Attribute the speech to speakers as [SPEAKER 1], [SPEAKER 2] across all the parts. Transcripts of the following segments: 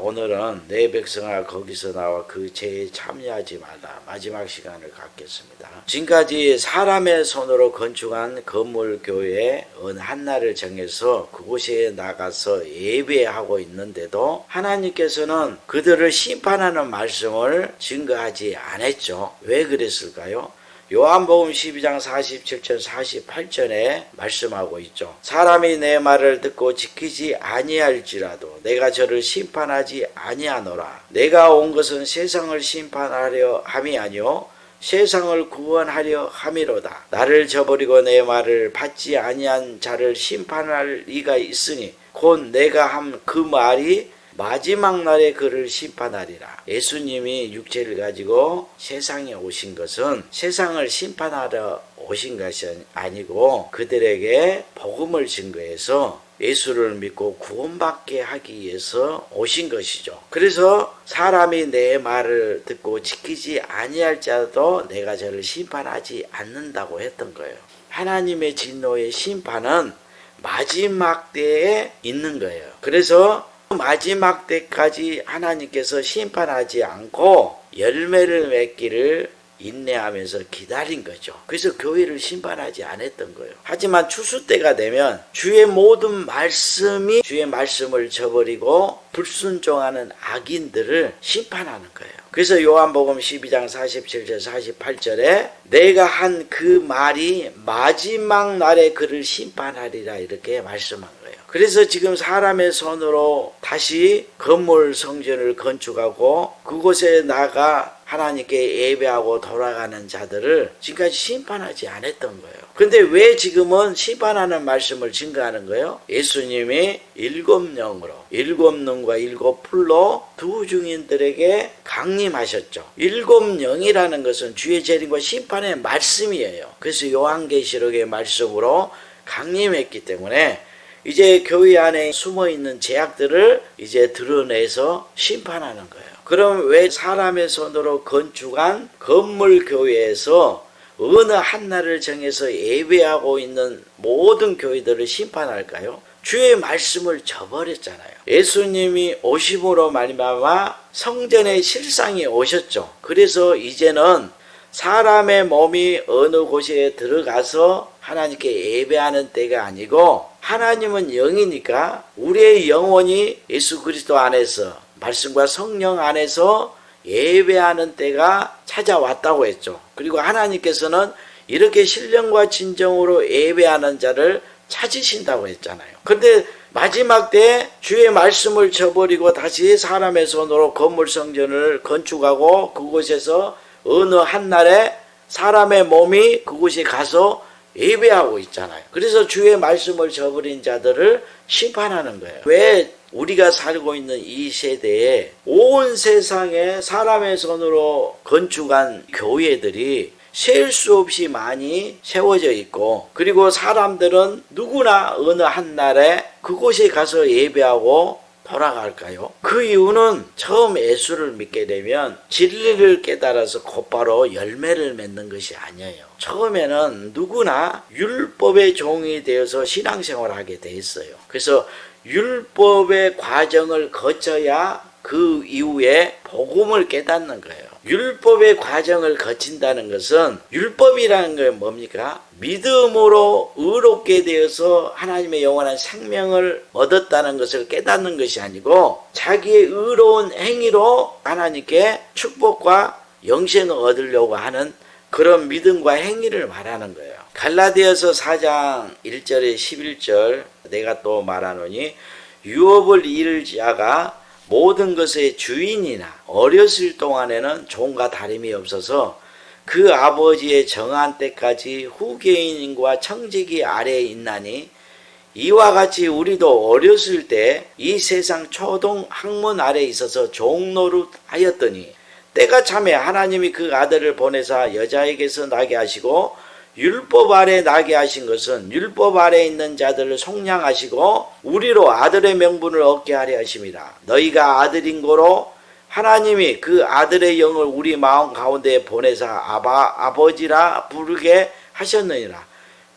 [SPEAKER 1] 오늘은 내 백성아 거기서 나와 그 죄에 참여하지 말라. 마지막 시간을 갖겠습니다. 지금까지 사람의 손으로 건축한 건물 교회에 어느 한 날을 정해서 그곳에 나가서 예배하고 있는데도 하나님께서는 그들을 심판하는 말씀을 증거하지 않았죠. 왜 그랬을까요? 요한복음 12장 47절 48절에 말씀하고 있죠. 사람이 내 말을 듣고 지키지 아니할지라도 내가 저를 심판하지 아니하노라. 내가 온 것은 세상을 심판하려 함이 아니요 세상을 구원하려 함이로다. 나를 저버리고 내 말을 받지 아니한 자를 심판할 이가 있으니 곧 내가 한 그 말이 마지막 날에 그를 심판하리라. 예수님이 육체를 가지고 세상에 오신 것은 세상을 심판하러 오신 것이 아니고 그들에게 복음을 증거해서 예수를 믿고 구원받게 하기 위해서 오신 것이죠. 그래서 사람이 내 말을 듣고 지키지 아니할 자도 내가 저를 심판하지 않는다고 했던 거예요. 하나님의 진노의 심판은 마지막 때에 있는 거예요. 그래서 마지막 때까지 하나님께서 심판하지 않고 열매를 맺기를 인내하면서 기다린 거죠. 그래서 교회를 심판하지 않았던 거예요. 하지만 추수 때가 되면 주의 모든 말씀이 주의 말씀을 저버리고 불순종하는 악인들을 심판하는 거예요. 그래서 요한복음 12장 47절 48절에 내가 한 그 말이 마지막 날에 그를 심판하리라 이렇게 말씀한 거예요. 그래서 지금 사람의 손으로 다시 건물 성전을 건축하고 그곳에 나가 하나님께 예배하고 돌아가는 자들을 지금까지 심판하지 않았던 거예요. 근데 왜 지금은 심판하는 말씀을 증거하는 거예요? 예수님이 7영으로 7눈과 7풀로 두 증인들에게 강림하셨죠. 7영이라는 것은 주의 재림과 심판의 말씀이에요. 그래서 요한계시록의 말씀으로 강림했기 때문에 이제 교회 안에 숨어있는 죄악들을 이제 드러내서 심판하는 거예요. 그럼 왜 사람의 손으로 건축한 건물 교회에서 어느 한 날을 정해서 예배하고 있는 모든 교회들을 심판할까요? 주의 말씀을 저버렸잖아요. 예수님이 오심으로 말미암아 성전의 실상이 오셨죠. 그래서 이제는 사람의 몸이 어느 곳에 들어가서 하나님께 예배하는 때가 아니고 하나님은 영이니까 우리의 영혼이 예수 그리스도 안에서 말씀과 성령 안에서 예배하는 때가 찾아왔다고 했죠. 그리고 하나님께서는 이렇게 신령과 진정으로 예배하는 자를 찾으신다고 했잖아요. 그런데 마지막 때 주의 말씀을 저버리고 다시 사람의 손으로 건물 성전을 건축하고 그곳에서 어느 한 날에 사람의 몸이 그곳에 가서 예배하고 있잖아요. 그래서 주의 말씀을 저버린 자들을 심판하는 거예요. 왜 우리가 살고 있는 이 세대에 온 세상에 사람의 손으로 건축한 교회들이 셀 수 없이 많이 세워져 있고 그리고 사람들은 누구나 어느 한 날에 그곳에 가서 예배하고 돌아갈까요? 그 이유는 처음 예수를 믿게 되면 진리를 깨달아서 곧바로 열매를 맺는 것이 아니에요. 처음에는 누구나 율법의 종이 되어서 신앙생활을 하게 돼 있어요. 그래서 율법의 과정을 거쳐야 그 이후에 복음을 깨닫는 거예요. 율법의 과정을 거친다는 것은 율법이라는 게 뭡니까? 믿음으로 의롭게 되어서 하나님의 영원한 생명을 얻었다는 것을 깨닫는 것이 아니고 자기의 의로운 행위로 하나님께 축복과 영생을 얻으려고 하는 그런 믿음과 행위를 말하는 거예요. 갈라디아서 4장 1절에 11절 내가 또 말하노니 유업을 이을 자가 모든 것의 주인이나 어렸을 동안에는 종과 다름이 없어서 그 아버지의 정한 때까지 후계인과 청지기 아래에 있나니 이와 같이 우리도 어렸을 때 이 세상 초동 학문 아래에 있어서 종노릇 하였더니 때가 참에 하나님이 그 아들을 보내사 여자에게서 나게 하시고 율법 아래 나게 하신 것은 율법 아래 있는 자들을 속량하시고 우리로 아들의 명분을 얻게 하려 하심이라. 너희가 아들인 고로 하나님이 그 아들의 영을 우리 마음 가운데 보내사 아버지라 부르게 하셨느니라.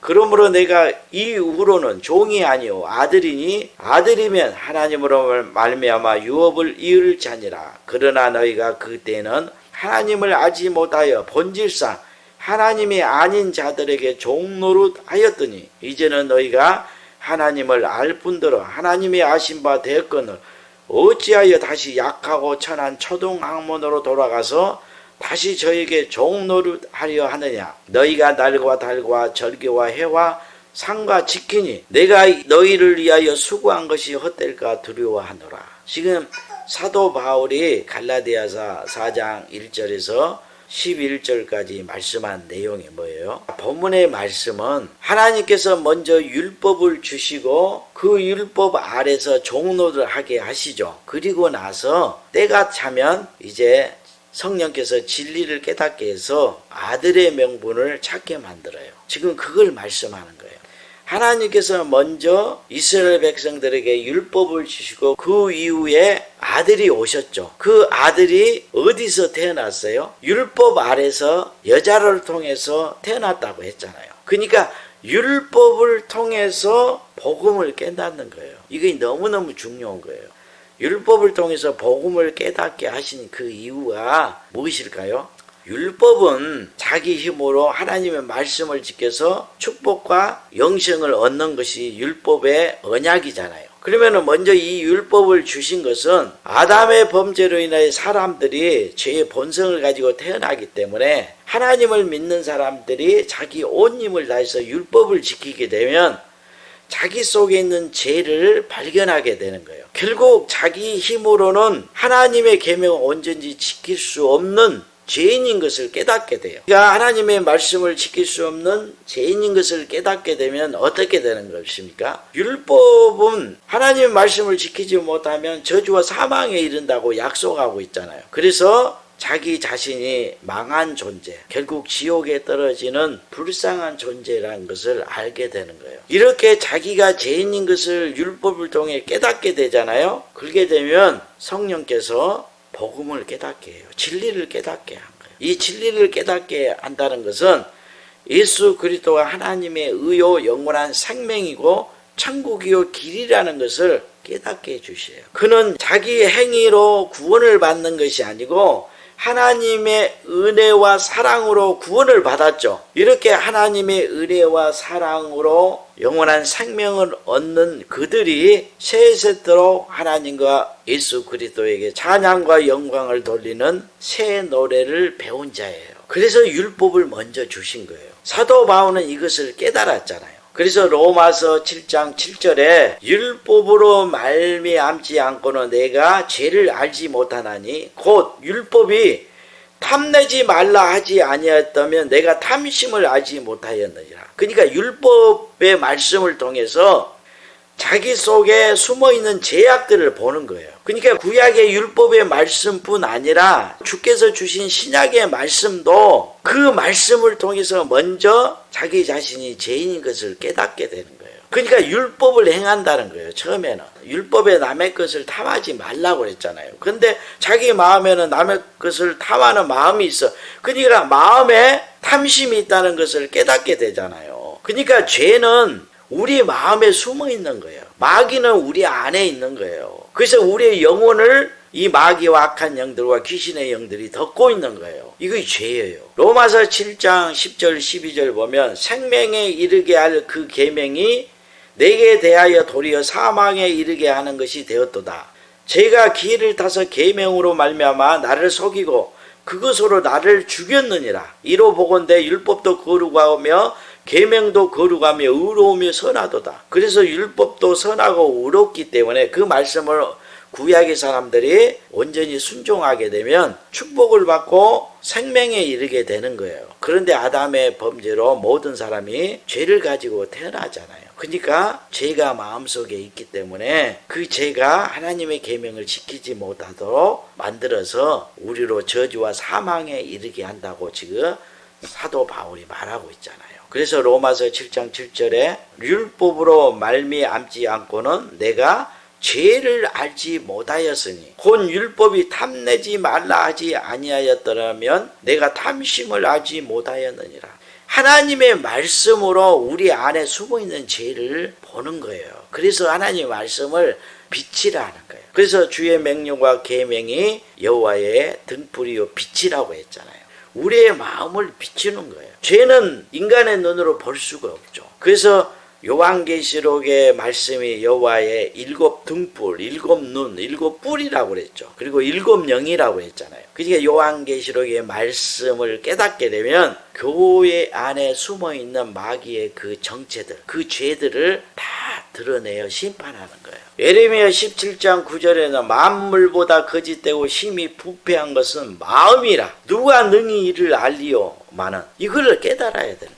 [SPEAKER 1] 그러므로 내가 이후로는 종이 아니요 아들이니 아들이면 하나님으로 말미암아 유업을 이을 자니라. 그러나 너희가 그때는 하나님을 알지 못하여 본질상 하나님이 아닌 자들에게 종노릇하였더니 이제는 너희가 하나님을 알 뿐더러 하나님이 아신 바 되었거늘 어찌하여 다시 약하고 천한 초등학문으로 돌아가서 다시 저에게 종노릇하려 하느냐. 너희가 날과 달과 절기와 해와 상과 지키니 내가 너희를 위하여 수고한 것이 헛될까 두려워하노라. 지금 사도 바울이 갈라디아서 4장 1절에서 11절까지 말씀한 내용이 뭐예요? 본문의 말씀은 하나님께서 먼저 율법을 주시고 그 율법 아래서 종노를 하게 하시죠. 그리고 나서 때가 차면 이제 성령께서 진리를 깨닫게 해서 아들의 명분을 찾게 만들어요. 지금 그걸 말씀하는 거예요. 하나님께서 먼저 이스라엘 백성들에게 율법을 주시고 그 이후에 아들이 오셨죠. 그 아들이 어디서 태어났어요? 율법 아래서 여자를 통해서 태어났다고 했잖아요. 그러니까 율법을 통해서 복음을 깨닫는 거예요. 이게 너무너무 중요한 거예요. 율법을 통해서 복음을 깨닫게 하신 그 이유가 무엇일까요? 율법은 자기 힘으로 하나님의 말씀을 지켜서 축복과 영생을 얻는 것이 율법의 언약이잖아요. 그러면 먼저 이 율법을 주신 것은 아담의 범죄로 인하여 사람들이 죄의 본성을 가지고 태어나기 때문에 하나님을 믿는 사람들이 자기 온 힘을 다해서 율법을 지키게 되면 자기 속에 있는 죄를 발견하게 되는 거예요. 결국 자기 힘으로는 하나님의 계명을 온전히 지킬 수 없는 죄인인 것을 깨닫게 돼요. 그러니까 하나님의 말씀을 지킬 수 없는 죄인인 것을 깨닫게 되면 어떻게 되는 것입니까? 율법은 하나님의 말씀을 지키지 못하면 저주와 사망에 이른다고 약속하고 있잖아요. 그래서 자기 자신이 망한 존재, 결국 지옥에 떨어지는 불쌍한 존재라는 것을 알게 되는 거예요. 이렇게 자기가 죄인인 것을 율법을 통해 깨닫게 되잖아요. 그렇게 되면 성령께서 복음을 깨닫게 해요. 진리를 깨닫게 한 거예요. 이 진리를 깨닫게 한다는 것은 예수 그리스도가 하나님의 의요 영원한 생명이고 천국이요 길이라는 것을 깨닫게 해주셔요. 그는 자기 행위로 구원을 받는 것이 아니고 하나님의 은혜와 사랑으로 구원을 받았죠. 이렇게 하나님의 은혜와 사랑으로 영원한 생명을 얻는 그들이 세세토록 하나님과 예수 그리스도에게 찬양과 영광을 돌리는 새 노래를 배운 자예요. 그래서 율법을 먼저 주신 거예요. 사도 바울은 이것을 깨달았잖아요. 그래서 로마서 7장 7절에 율법으로 말미암지 않고는 내가 죄를 알지 못하나니 곧 율법이 탐내지 말라 하지 아니하였다면 내가 탐심을 알지 못하였느니라. 그러니까 율법의 말씀을 통해서 자기 속에 숨어있는 죄악들을 보는 거예요. 그러니까 구약의 율법의 말씀뿐 아니라 주께서 주신 신약의 말씀도 그 말씀을 통해서 먼저 자기 자신이 죄인인 것을 깨닫게 되는 거예요. 그러니까 율법을 행한다는 거예요. 처음에는 율법에 남의 것을 탐하지 말라고 그랬잖아요. 근데 자기 마음에는 남의 것을 탐하는 마음이 있어. 그러니까 마음에 탐심이 있다는 것을 깨닫게 되잖아요. 그러니까 죄는 우리 마음에 숨어 있는 거예요. 마귀는 우리 안에 있는 거예요. 그래서 우리의 영혼을 이 마귀와 악한 영들과 귀신의 영들이 덮고 있는 거예요. 이거 죄예요. 로마서 7장 10절 12절 보면 생명에 이르게 할 그 계명이 내게 대하여 도리어 사망에 이르게 하는 것이 되었도다. 죄가 기회를 타서 계명으로 말미암아 나를 속이고 그것으로 나를 죽였느니라. 이로 보건대 율법도 거룩하며 계명도 거룩하며 의로우며 선하도다. 그래서 율법도 선하고 의롭기 때문에 그 말씀을 구약의 사람들이 온전히 순종하게 되면 축복을 받고 생명에 이르게 되는 거예요. 그런데 아담의 범죄로 모든 사람이 죄를 가지고 태어나잖아요. 그러니까 죄가 마음속에 있기 때문에 그 죄가 하나님의 계명을 지키지 못하도록 만들어서 우리로 저주와 사망에 이르게 한다고 지금 사도 바울이 말하고 있잖아요. 그래서 로마서 7장 7절에 율법으로 말미암지 않고는 내가 죄를 알지 못하였으니 곧 율법이 탐내지 말라 하지 아니하였더라면 내가 탐심을 알지 못하였느니라. 하나님의 말씀으로 우리 안에 숨어있는 죄를 보는 거예요. 그래서 하나님의 말씀을 빛이라 하는 거예요. 그래서 주의 명령과 계명이 여호와의 등불이요 빛이라고 했잖아요. 우리의 마음을 비추는 거예요. 죄는 인간의 눈으로 볼 수가 없죠. 그래서 요한계시록의 말씀이 여호와의 7 등불, 7 눈, 7 뿔이라고 그랬죠. 그리고 7 영이라고 했잖아요. 그러니까 요한계시록의 말씀을 깨닫게 되면 교회 안에 숨어있는 마귀의 그 정체들, 그 죄들을 다 드러내어 심판하는 거예요. 예레미야 17장 9절에는 만물보다 거짓되고 심히 부패한 것은 마음이라 누가 능히 이를 알리오마는 이걸 깨달아야 되는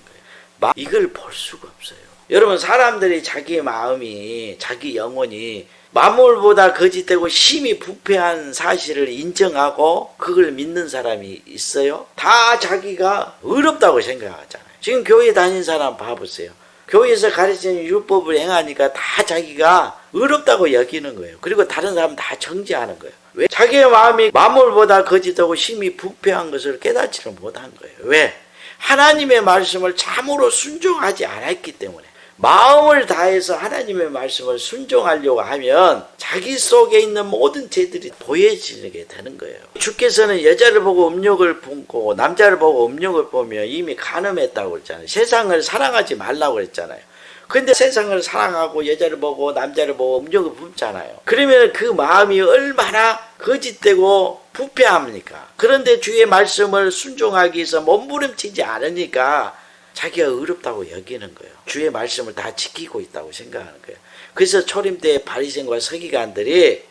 [SPEAKER 1] 거예요. 이걸 볼 수가 없어요. 여러분, 사람들이 자기 마음이, 자기 영혼이 만물보다 거짓되고 심히 부패한 사실을 인정하고 그걸 믿는 사람이 있어요? 다 자기가 의롭다고 생각하잖아요. 지금 교회 다닌 사람 봐보세요. 교회에서 가르치는 율법을 행하니까 다 자기가 의롭다고 여기는 거예요. 그리고 다른 사람 다 정죄하는 거예요. 왜? 자기의 마음이 만물보다 거짓되고 심히 부패한 것을 깨닫지를 못한 거예요. 왜? 하나님의 말씀을 참으로 순종하지 않았기 때문에. 마음을 다해서 하나님의 말씀을 순종하려고 하면 자기 속에 있는 모든 죄들이 보여지게 되는 거예요. 주께서는 여자를 보고 음욕을 품고 남자를 보고 음욕을 보며 이미 간음했다고 그랬잖아요. 세상을 사랑하지 말라고 그랬잖아요. 근데 세상을 사랑하고 여자를 보고 남자를 보고 음욕을 품잖아요. 그러면 그 마음이 얼마나 거짓되고 부패합니까? 그런데 주의 말씀을 순종하기 위해서 몸부림치지 않으니까 자기가 의롭다고 여기는 거예요. 주의 말씀을 다 지키고 있다고 생각하는 거예요. 그래서 초림 때 바리새인과 서기관들이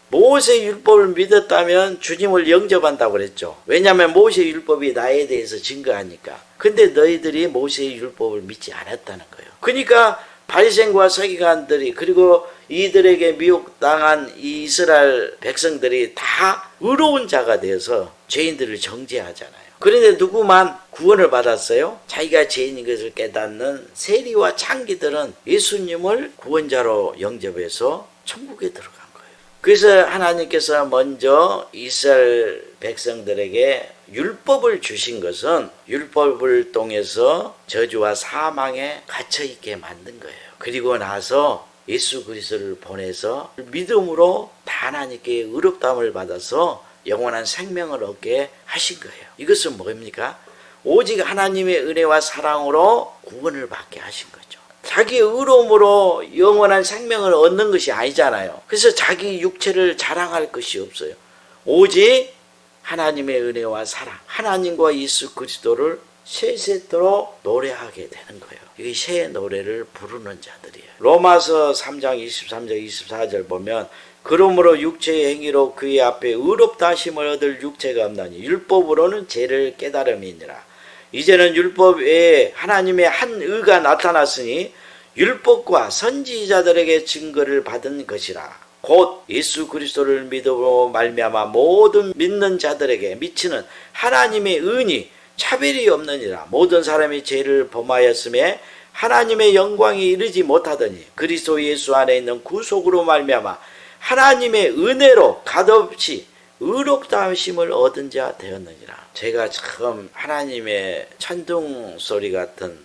[SPEAKER 1] 모세 율법을 믿었다면 주님을 영접한다고 그랬죠. 왜냐하면 모세 율법이 나에 대해서 증거하니까. 근데 너희들이 모세 율법을 믿지 않았다는 거예요. 그러니까 바리새인과 서기관들이 그리고 이들에게 미혹당한 이 이스라엘 백성들이 다 의로운 자가 되어서 죄인들을 정죄하잖아요. 그런데 누구만 구원을 받았어요? 자기가 죄인인 것을 깨닫는 세리와 창기들은 예수님을 구원자로 영접해서 천국에 들어간 거예요. 그래서 하나님께서 먼저 이스라엘 백성들에게 율법을 주신 것은 율법을 통해서 저주와 사망에 갇혀있게 만든 거예요. 그리고 나서 예수 그리스도를 보내서 믿음으로 다 하나님께 의롭다함을 받아서 영원한 생명을 얻게 하신 거예요. 이것은 뭡니까? 오직 하나님의 은혜와 사랑으로 구원을 받게 하신 거죠. 자기 의로움으로 영원한 생명을 얻는 것이 아니잖아요. 그래서 자기 육체를 자랑할 것이 없어요. 오직 하나님의 은혜와 사랑, 하나님과 예수 그리스도를 세세토록 노래하게 되는 거예요. 이게 새 노래를 부르는 자들이에요. 로마서 3장 23절 24절 보면 그러므로 육체의 행위로 그의 앞에 의롭다 하심을 얻을 육체가 없나니 율법으로는 죄를 깨달음이니라. 이제는 율법 외에 하나님의 한 의가 나타났으니 율법과 선지자들에게 증거를 받은 것이라. 곧 예수 그리스도를 믿음으로 말미암아 모든 믿는 자들에게 미치는 하나님의 은이 차별이 없느니라. 모든 사람이 죄를 범하였음에 하나님의 영광이 이르지 못하더니 그리스도 예수 안에 있는 구속으로 말미암아 하나님의 은혜로 값없이 의롭다 하심을 얻은 자 되었느니라. 제가 처음 하나님의 천둥 소리 같은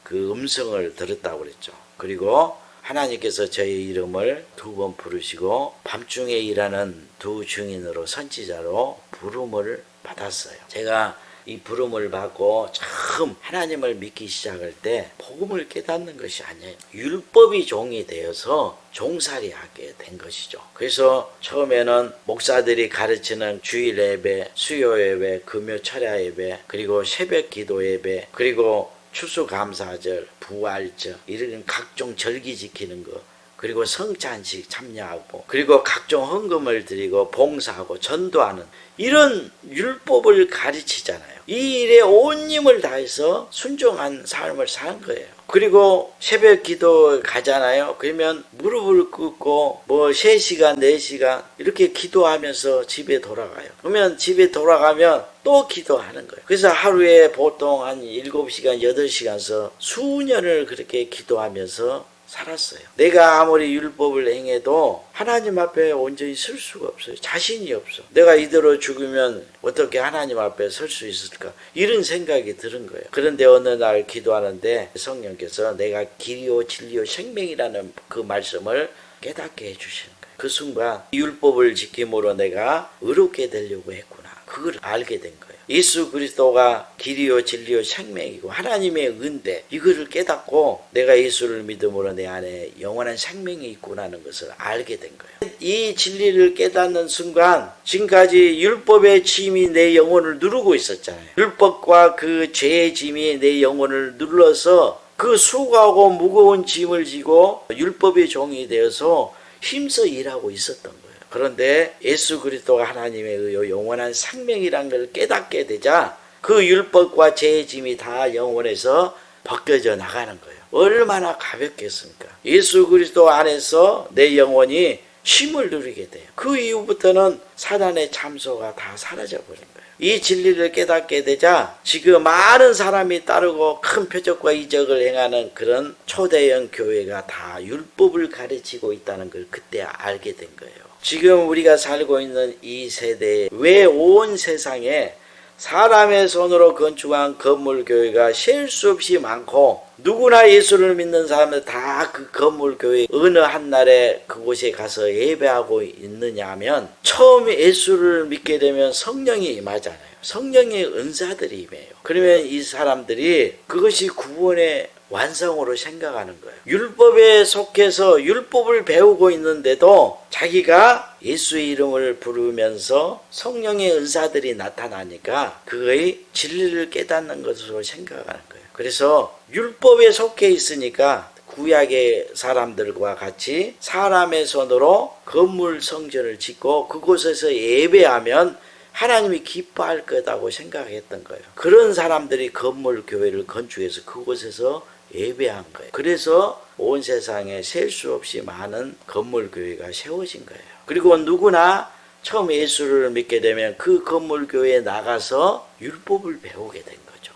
[SPEAKER 1] 그 음성을 들었다고 그랬죠. 그리고 하나님께서 저의 이름을 2번 부르시고 밤중에 일하는 2 증인으로 선지자로 부름을 받았어요. 제가 이 부름을 받고 처음 하나님을 믿기 시작할 때 복음을 깨닫는 것이 아니에요. 율법이 종이 되어서 종살이하게 된 것이죠. 그래서 처음에는 목사들이 가르치는 주일 예배, 수요 예배, 금요 철야 예배, 그리고 새벽 기도 예배, 그리고 추수감사절, 부활절 이런 각종 절기 지키는 거, 그리고 성찬식 참여하고, 그리고 각종 헌금을 드리고 봉사하고 전도하는 이런 율법을 가르치잖아요. 이 일에 온 힘을 다해서 순종한 삶을 사는 거예요. 그리고 새벽 기도 가잖아요. 그러면 무릎을 꿇고 뭐 3시간 4시간 이렇게 기도하면서 집에 돌아가요. 그러면 집에 돌아가면 또 기도하는 거예요. 그래서 하루에 보통 한 7시간 8시간서 수년을 그렇게 기도하면서 살았어요. 내가 아무리 율법을 행해도 하나님 앞에 온전히 설 수가 없어요. 자신이 없어. 내가 이대로 죽으면 어떻게 하나님 앞에 설 수 있을까? 이런 생각이 드는 거예요. 그런데 어느 날 기도하는데 성령께서 내가 길이요 진리요 생명이라는 그 말씀을 깨닫게 해주시는 거예요. 그 순간 율법을 지킴으로 내가 의롭게 되려고 했구나. 그걸 알게 된 거예요. 예수 그리스도가 길이요 진리요 생명이고 하나님의 은혜, 이거를 깨닫고 내가 예수를 믿음으로 내 안에 영원한 생명이 있구나는 것을 알게 된 거예요. 이 진리를 깨닫는 순간 지금까지 율법의 짐이 내 영혼을 누르고 있었잖아요. 율법과 그 죄의 짐이 내 영혼을 눌러서 그 수고하고 무거운 짐을 지고 율법의 종이 되어서 힘써 일하고 있었던 거예요. 그런데 예수 그리스도가 하나님의 의요 영원한 생명이란 걸 깨닫게 되자 그 율법과 죄의 짐이 다 영혼에서 벗겨져 나가는 거예요. 얼마나 가볍겠습니까? 예수 그리스도 안에서 내 영혼이 쉼을 누리게 돼요. 그 이후부터는 사단의 참소가 다 사라져 버린 거예요. 이 진리를 깨닫게 되자 지금 많은 사람이 따르고 큰 표적과 이적을 행하는 그런 초대형 교회가 다 율법을 가르치고 있다는 걸 그때 알게 된 거예요. 지금 우리가 살고 있는 이 세대에 왜 온 세상에 사람의 손으로 건축한 건물교회가 셀 수 없이 많고 누구나 예수를 믿는 사람들 다 그 건물교회 어느 한날에 그곳에 가서 예배하고 있느냐 하면 처음에 예수를 믿게 되면 성령이 임하잖아요. 성령의 은사들이 임해요. 그러면 이 사람들이 그것이 구원의 완성으로 생각하는 거예요. 율법에 속해서 율법을 배우고 있는데도 자기가 예수의 이름을 부르면서 성령의 은사들이 나타나니까 그의 진리를 깨닫는 것으로 생각하는 거예요. 그래서 율법에 속해 있으니까 구약의 사람들과 같이 사람의 손으로 건물 성전을 짓고 그곳에서 예배하면 하나님이 기뻐할 거다고 생각했던 거예요. 그런 사람들이 건물 교회를 건축해서 그곳에서 예배한 거예요. 그래서 온 세상에 셀 수 없이 많은 건물 교회가 세워진 거예요. 그리고 누구나 처음 예수를 믿게 되면 그 건물 교회에 나가서 율법을 배우게 된 거죠.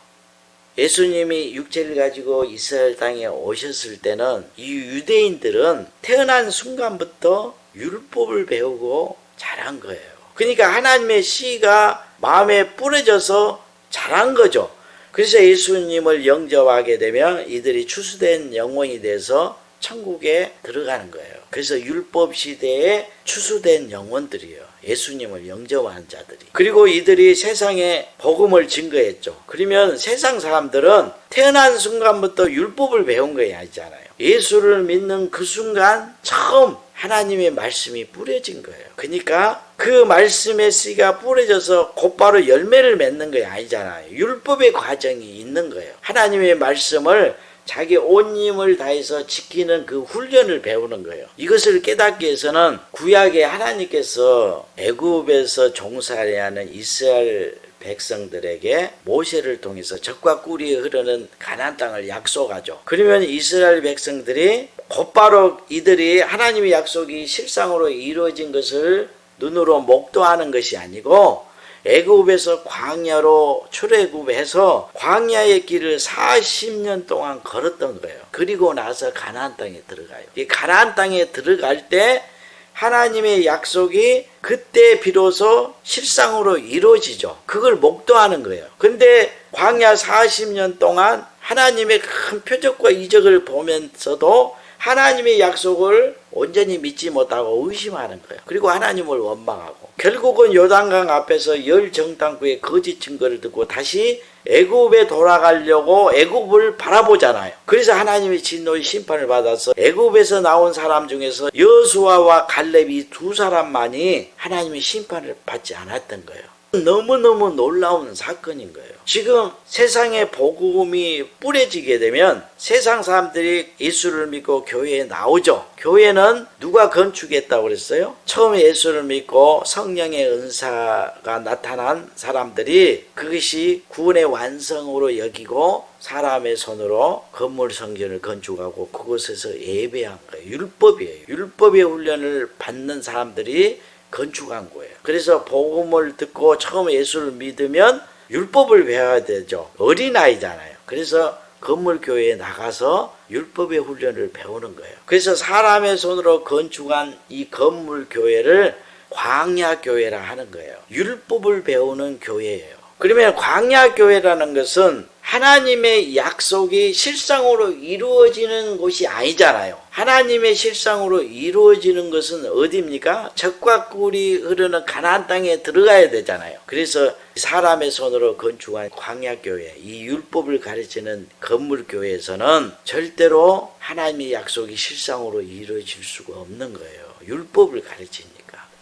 [SPEAKER 1] 예수님이 육체를 가지고 이스라엘 땅에 오셨을 때는 이 유대인들은 태어난 순간부터 율법을 배우고 자란 거예요. 그러니까 하나님의 씨가 마음에 뿌려져서 자란 거죠. 그래서 예수님을 영접하게 되면 이들이 추수된 영혼이 돼서 천국에 들어가는 거예요. 그래서 율법 시대에 추수된 영혼들이에요. 예수님을 영접한 자들이. 그리고 이들이 세상에 복음을 증거했죠. 그러면 세상 사람들은 태어난 순간부터 율법을 배운 거 아니잖아요. 예수를 믿는 그 순간 처음 하나님의 말씀이 뿌려진 거예요. 그러니까 그 말씀의 씨가 뿌려져서 곧바로 열매를 맺는 게 아니잖아요. 율법의 과정이 있는 거예요. 하나님의 말씀을 자기 온 힘을 다해서 지키는 그 훈련을 배우는 거예요. 이것을 깨닫기 위해서는 구약에 하나님께서 애굽에서 종살이 하는 이스라엘 백성들에게 모세를 통해서 젖과 꿀이 흐르는 가나안 땅을 약속하죠. 그러면 이스라엘 백성들이 곧바로 이들이 하나님의 약속이 실상으로 이루어진 것을 눈으로 목도하는 것이 아니고 애굽에서 광야로 출애굽해서 광야의 길을 40년 동안 걸었던 거예요. 그리고 나서 가나안 땅에 들어가요. 이 가나안 땅에 들어갈 때 하나님의 약속이 그때 비로소 실상으로 이루어지죠. 그걸 목도하는 거예요. 근데 광야 40년 동안 하나님의 큰 표적과 이적을 보면서도 하나님의 약속을 온전히 믿지 못하고 의심하는 거예요. 그리고 하나님을 원망하고 결국은 요단강 앞에서 열 정탐꾼의 거짓 증거를 듣고 다시 애굽에 돌아가려고 애굽을 바라보잖아요. 그래서 하나님의 진노의 심판을 받아서 애굽에서 나온 사람 중에서 여수아와 갈렙이 두 사람만이 하나님의 심판을 받지 않았던 거예요. 너무너무 놀라운 사건인 거예요. 지금 세상에 복음이 뿌려지게 되면 세상 사람들이 예수를 믿고 교회에 나오죠. 교회는 누가 건축했다고 그랬어요? 처음에 예수를 믿고 성령의 은사가 나타난 사람들이 그것이 구원의 완성으로 여기고 사람의 손으로 건물 성전을 건축하고 그곳에서 예배한 거예요. 율법이에요. 율법의 훈련을 받는 사람들이 건축한 거예요. 그래서 복음을 듣고 처음 예수를 믿으면 율법을 배워야 되죠. 어린아이잖아요. 그래서 건물교회에 나가서 율법의 훈련을 배우는 거예요. 그래서 사람의 손으로 건축한 이 건물교회를 광야교회라 하는 거예요. 율법을 배우는 교회예요. 그러면 광야교회라는 것은 하나님의 약속이 실상으로 이루어지는 곳이 아니잖아요. 하나님의 실상으로 이루어지는 것은 어디입니까? 젖과 꿀이 흐르는 가나안 땅에 들어가야 되잖아요. 그래서 사람의 손으로 건축한 광야교회, 이 율법을 가르치는 건물교회에서는 절대로 하나님의 약속이 실상으로 이루어질 수가 없는 거예요. 율법을 가르치니까.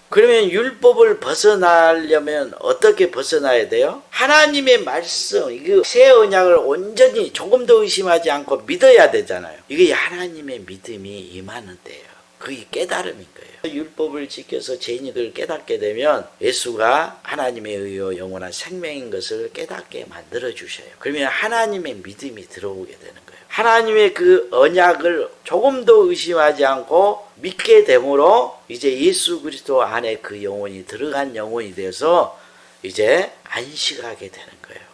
[SPEAKER 1] 그러면 율법을 벗어나려면 어떻게 벗어나야 돼요? 하나님의 말씀, 이거 새 언약을 온전히 조금도 의심하지 않고 믿어야 되잖아요. 이게 하나님의 믿음이 임하는 때예요. 그게 깨달음인 거예요. 율법을 지켜서 죄인을 깨닫게 되면 예수가 하나님의 의요 영원한 생명인 것을 깨닫게 만들어 주셔요. 그러면 하나님의 믿음이 들어오게 되는 거예요. 하나님의 그 언약을 조금도 의심하지 않고 믿게 되므로 이제 예수 그리스도 안에 그 영혼이 들어간 영혼이 되어서 이제 안식하게 되는 거예요.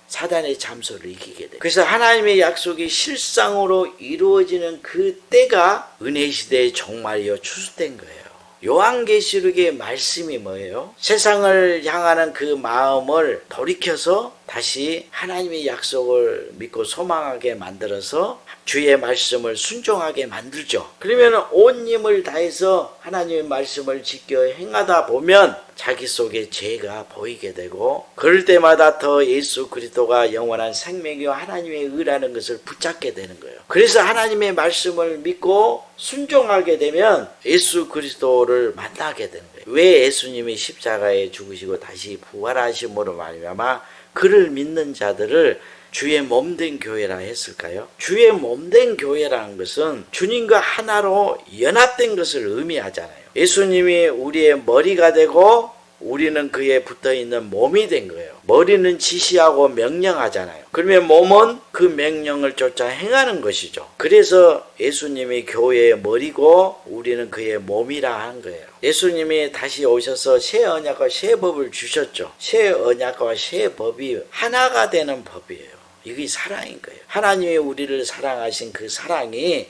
[SPEAKER 1] 사단의 잠소를 이기게 돼요. 그래서 하나님의 약속이 실상으로 이루어지는 그 때가 은혜 시대의 종말이요 추수된 거예요. 요한계시록의 말씀이 뭐예요? 세상을 향하는 그 마음을 돌이켜서 다시 하나님의 약속을 믿고 소망하게 만들어서 주의 말씀을 순종하게 만들죠. 그러면 온 힘을 다해서 하나님의 말씀을 지켜 행하다 보면 자기 속에 죄가 보이게 되고 그럴 때마다 더 예수 그리스도가 영원한 생명이요 하나님의 의라는 것을 붙잡게 되는 거예요. 그래서 하나님의 말씀을 믿고 순종하게 되면 예수 그리스도를 만나게 되는 거예요. 왜 예수님이 십자가에 죽으시고 다시 부활하심으로 말미암아 그를 믿는 자들을 주의 몸된 교회라 했을까요? 주의 몸된 교회라는 것은 주님과 하나로 연합된 것을 의미하잖아요. 예수님이 우리의 머리가 되고 우리는 그에 붙어있는 몸이 된 거예요. 머리는 지시하고 명령하잖아요. 그러면 몸은 그 명령을 쫓아 행하는 것이죠. 그래서 예수님이 교회의 머리고 우리는 그의 몸이라 하는 거예요. 예수님이 다시 오셔서 새 언약과 새 법을 주셨죠. 새 언약과 새 법이 하나가 되는 법이에요. 이게 사랑인 거예요. 하나님이 우리를 사랑하신 그 사랑이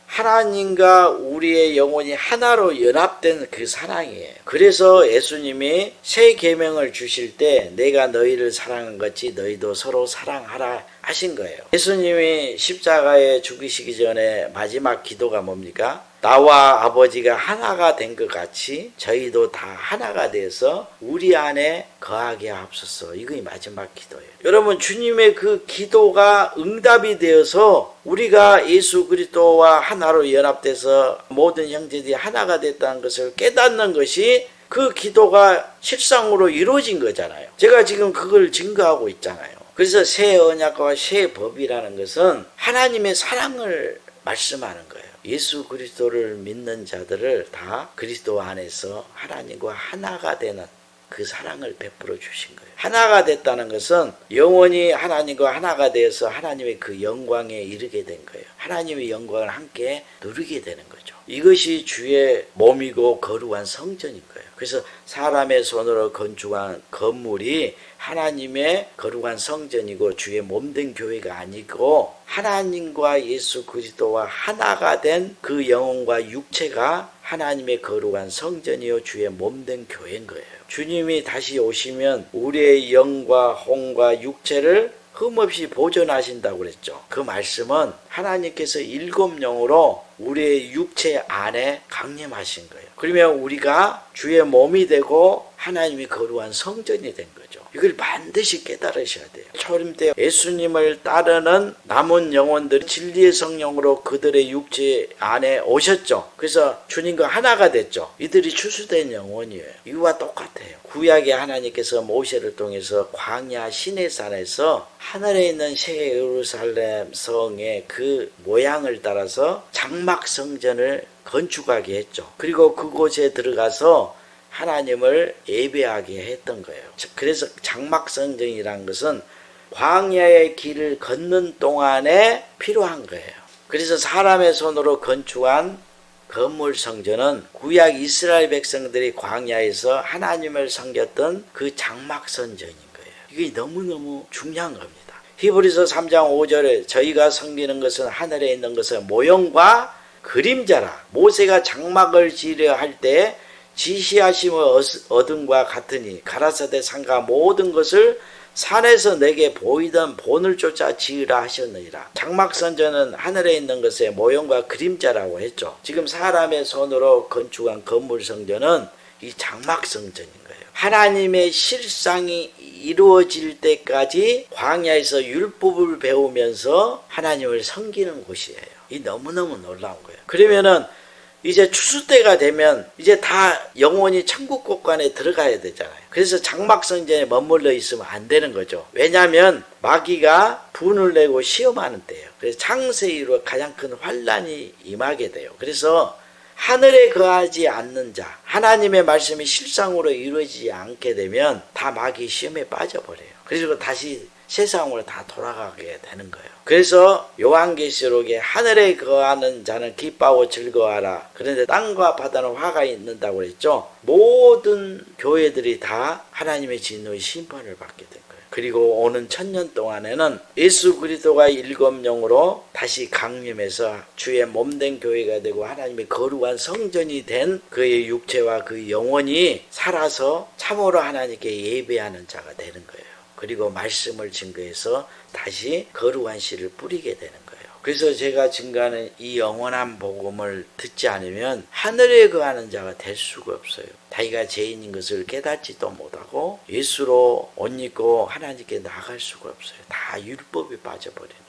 [SPEAKER 1] 하나님과 우리의 영혼이 하나로 연합된 그 사랑이에요. 그래서 예수님이 새 계명을 주실 때 내가 너희를 사랑한 같이 너희도 서로 사랑하라 하신 거예요. 예수님이 십자가에 죽으시기 전에 마지막 기도가 뭡니까? 나와 아버지가 하나가 된 것 같이 저희도 다 하나가 돼서 우리 안에 거하게 하옵소서. 이게 마지막 기도예요. 여러분 주님의 그 기도가 응답이 되어서 우리가 예수 그리스도와 하나로 연합돼서 모든 형제들이 하나가 됐다는 것을 깨닫는 것이 그 기도가 실상으로 이루어진 거잖아요. 제가 지금 그걸 증거하고 있잖아요. 그래서 새 언약과 새 법이라는 것은 하나님의 사랑을 말씀하는 거예요. 예수 그리스도를 믿는 자들을 다 그리스도 안에서 하나님과 하나가 되는 그 사랑을 베풀어 주신 거예요. 하나가 됐다는 것은 영원히 하나님과 하나가 되어서 하나님의 그 영광에 이르게 된 거예요. 하나님의 영광을 함께 누리게 되는 거죠. 이것이 주의 몸이고 거룩한 성전인 거예요. 그래서 사람의 손으로 건축한 건물이 하나님의 거룩한 성전이고 주의 몸된 교회가 아니고 하나님과 예수 그리스도와 하나가 된 그 영혼과 육체가 하나님의 거룩한 성전이요 주의 몸된 교회인 거예요. 주님이 다시 오시면 우리의 영과 혼과 육체를 흠없이 보존하신다고 그랬죠. 그 말씀은 하나님께서 일곱 영으로 우리의 육체 안에 강림하신 거예요. 그러면 우리가 주의 몸이 되고 하나님의 거룩한 성전이 된 거죠. 이걸 반드시 깨달으셔야 돼요. 초림 때 예수님을 따르는 남은 영혼들이 진리의 성령으로 그들의 육체 안에 오셨죠. 그래서 주님과 하나가 됐죠. 이들이 추수된 영혼이에요. 이와 똑같아요. 구약의 하나님께서 모세를 통해서 광야 시내산에서 하늘에 있는 새 예루살렘 성의 그 모양을 따라서 장막 성전을 건축하게 했죠. 그리고 그곳에 들어가서 하나님을 예배하게 했던 거예요. 그래서 장막 성전이라는 것은 광야의 길을 걷는 동안에 필요한 거예요. 그래서 사람의 손으로 건축한 건물 성전은 구약 이스라엘 백성들이 광야에서 하나님을 섬겼던 그 장막 성전인 거예요. 이게 너무너무 중요한 겁니다. 히브리서 3장 5절에 저희가 섬기는 것은 하늘에 있는 것의 모형과 그림자라. 모세가 장막을 지으려 할 때 지시하심을 얻음과 같으니 가라사대 산과 모든 것을 산에서 내게 보이던 본을 쫓아 지으라 하셨느니라. 장막 선전은 하늘에 있는 것의 모형과 그림자라고 했죠. 지금 사람의 손으로 건축한 건물 성전은 이 장막 성전인 거예요. 하나님의 실상이 이루어질 때까지 광야에서 율법을 배우면서 하나님을 섬기는 곳이에요. 이 너무너무 놀라운 거예요. 그러면은 이제 추수 때가 되면 이제 다 영원히 천국 곳간에 들어가야 되잖아요. 그래서 장막 성전에 머물러 있으면 안 되는 거죠. 왜냐하면 마귀가 분을 내고 시험하는 때예요. 그래서 창세기로 가장 큰 환란이 임하게 돼요. 그래서 하늘에 거하지 않는 자, 하나님의 말씀이 실상으로 이루어지지 않게 되면 다 마귀 시험에 빠져버려요. 그래서 다시 세상으로 다 돌아가게 되는 거예요. 그래서 요한계시록에 하늘에 거하는 자는 기뻐하고 즐거워하라. 그런데 땅과 바다는 화가 있는다고 그랬죠. 모든 교회들이 다 하나님의 진노의 심판을 받게 된 거예요. 그리고 오는 1000년 동안에는 예수 그리스도가 일검령으로 다시 강림해서 주의 몸된 교회가 되고 하나님의 거룩한 성전이 된 그의 육체와 그 영혼이 살아서 참으로 하나님께 예배하는 자가 되는 거예요. 그리고 말씀을 증거해서 다시 거룩한 씨를 뿌리게 되는 거예요. 그래서 제가 증거하는 이 영원한 복음을 듣지 않으면 하늘에 거하는 자가 될 수가 없어요. 자기가 죄인인 것을 깨닫지도 못하고 예수로 옷 입고 하나님께 나갈 수가 없어요. 다 율법에 빠져버리는